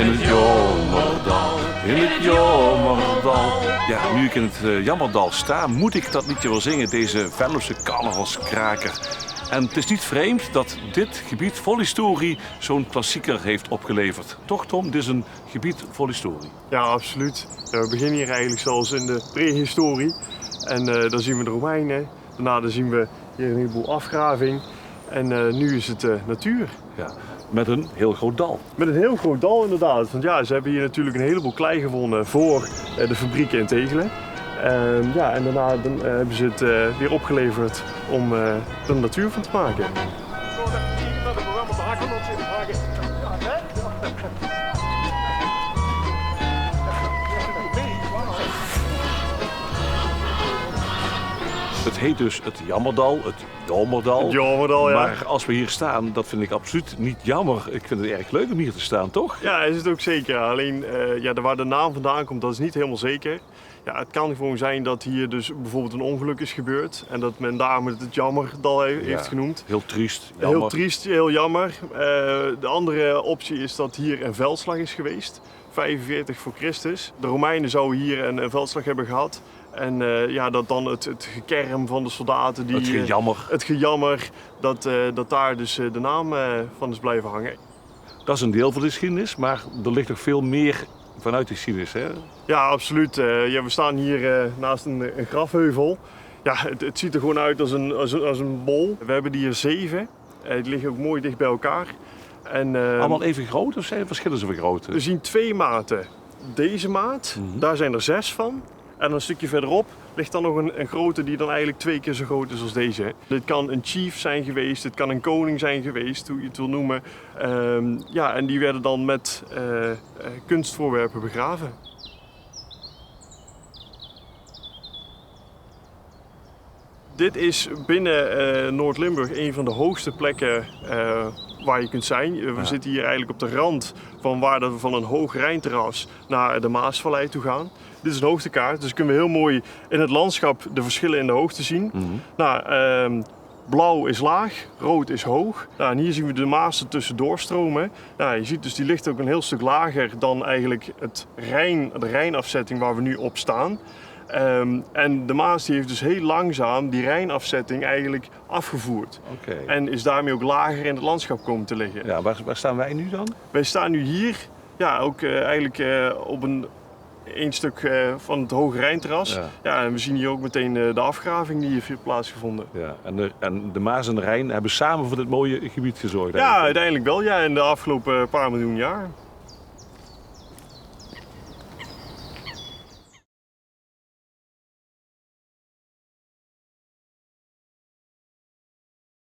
in het Jommerdal, in het Jommerdal. Ja, nu ik in het Jammerdal sta, moet ik dat liedje wel zingen, deze Venlose carnavalskraker. En het is niet vreemd dat dit gebied vol historie zo'n klassieker heeft opgeleverd. Toch Tom, dit is een gebied vol historie. Ja, absoluut. We beginnen hier eigenlijk zoals in de prehistorie. En dan zien we de Romeinen. Daarna zien we hier een heleboel afgraving. En nu is het natuur. Ja, met een heel groot dal. Met een heel groot dal inderdaad. Want ja, ze hebben hier natuurlijk een heleboel klei gewonnen voor de fabrieken in Tegelen. En daarna hebben ze het weer opgeleverd om er natuur van te maken. Het heet dus het Jammerdal, het Jommerdal. Het Jommerdal, ja. Maar als we hier staan, dat vind ik absoluut niet jammer. Ik vind het erg leuk om hier te staan, toch? Ja, is het ook zeker. Alleen waar de naam vandaan komt, dat is niet helemaal zeker. Ja, het kan gewoon zijn dat hier dus bijvoorbeeld een ongeluk is gebeurd en dat men daarom het Jammerdal heeft genoemd. Heel triest, jammer. Heel triest, heel jammer. De andere optie is dat hier een veldslag is geweest, 45 voor Christus. De Romeinen zouden hier een veldslag hebben gehad. En dat dan het gekerm van de soldaten, het gejammer, dat daar dus de naam van is blijven hangen. Dat is een deel van de geschiedenis, maar er ligt nog veel meer vanuit de geschiedenis, hè? Ja, absoluut. We staan hier naast een grafheuvel. Ja, het ziet er gewoon uit als een bol. We hebben hier 7. Die liggen ook mooi dicht bij elkaar. En, allemaal even groot of verschillen ze van grootte? We zien 2 maten. Deze maat, daar zijn er 6 van. En een stukje verderop ligt dan nog een grote die dan eigenlijk 2 keer zo groot is als deze. Dit kan een chief zijn geweest, dit kan een koning zijn geweest, hoe je het wil noemen. En die werden dan met kunstvoorwerpen begraven. Dit is binnen Noord-Limburg een van de hoogste plekken waar je kunt zijn. We zitten hier eigenlijk op de rand van een hoog Rijnterras naar de Maasvallei toe gaan. Dit is een hoogtekaart, dus kunnen we heel mooi in het landschap de verschillen in de hoogte zien. Blauw is laag, rood is hoog. En hier zien we de Maas er tussendoor stromen. Je ziet dus die ligt ook een heel stuk lager dan eigenlijk de Rijnafzetting waar we nu op staan. En de Maas die heeft dus heel langzaam die Rijnafzetting eigenlijk afgevoerd. Okay. En is daarmee ook lager in het landschap komen te liggen. Ja, waar staan wij nu dan? Wij staan nu hier, ook eigenlijk op een stuk van het Hoge Rijnterras. En we zien hier ook meteen de afgraving die hier heeft plaatsgevonden. Ja, en de Maas en de Rijn hebben samen voor dit mooie gebied gezorgd. Ja, uiteindelijk wel. Ja, in de afgelopen paar miljoen jaar.